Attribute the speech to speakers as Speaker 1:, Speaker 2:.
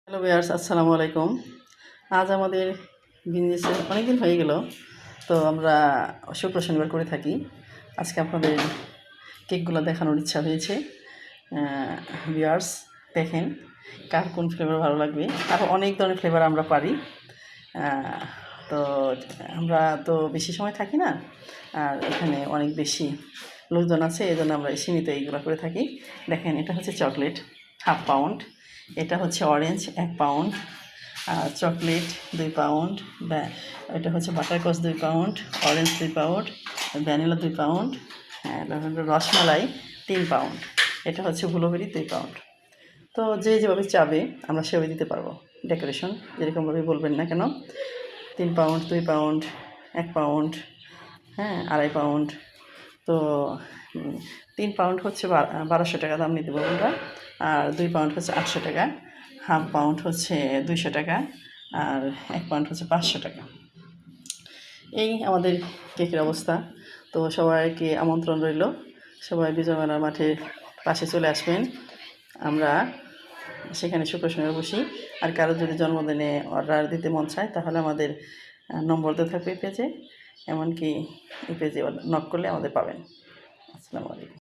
Speaker 1: Hello viewers, আসসালামু আলাইকুম। আজ আমাদের বিজনেসে অনেকদিন হয়ে গেল, তো আমরা শুক্র শনিবার করে থাকি। আজকে আপনাদের কেকগুলো দেখানোর ইচ্ছা হয়েছে। ভিউয়ার্স, দেখেন কার কোন ফ্লেভার ভালো লাগবে। আরও অনেক ধরনের ফ্লেভার আমরা পারি। তো আমরা তো বেশি সময় থাকি না, আর এখানে অনেক বেশি লোকজন আছে, এই জন্য আমরা সীমিত এইগুলো করে থাকি। দেখেন, এটা হচ্ছে চকলেট 1/2 পাউন্ড, এটা হচ্ছে অরেঞ্জ 1 পাউন্ড, আর চকলেট 2 পাউন্ড, এটা হচ্ছে বাটারকচ 2 pound, orange 2 pound, vanilla 2 pound, rasmalai 3 pound, এটা হচ্ছে ব্লুবেরি 2 পাউন্ড। তো যে যেভাবে চাবে আমরা সেভাবে দিতে পারবো। ডেকোরেশন যেরকমভাবে বলবেন না কেন, 3 পাউন্ড, 2 পাউন্ড, 1 পাউন্ড, হ্যাঁ, 2.5 পাউন্ড। তো 3 পাউন্ড হচ্ছে 1200 টাকা দাম নিতে পারবো আমরা, আর 2 পাউন্ড হচ্ছে 800 টাকা, 1/2 পাউন্ড হচ্ছে 200 টাকা, আর 1 পাউন্ড হচ্ছে 500 টাকা। এই আমাদের কেকের অবস্থা। তো সবাইকে আমন্ত্রণ রইল, সবাই বিজয় মেলার মাঠের পাশে চলে আসবেন। আমরা সেখানে শুক্র শনিবার বসি। আর কারো যদি জন্মদিনে অর্ডার দিতে মন চায় তাহলে আমাদের নম্বর দেওয়া থাকবে পেজে, এমনকি এই পেজে নক করলে আমাদের পাবেন। আসসালামু আলাইকুম।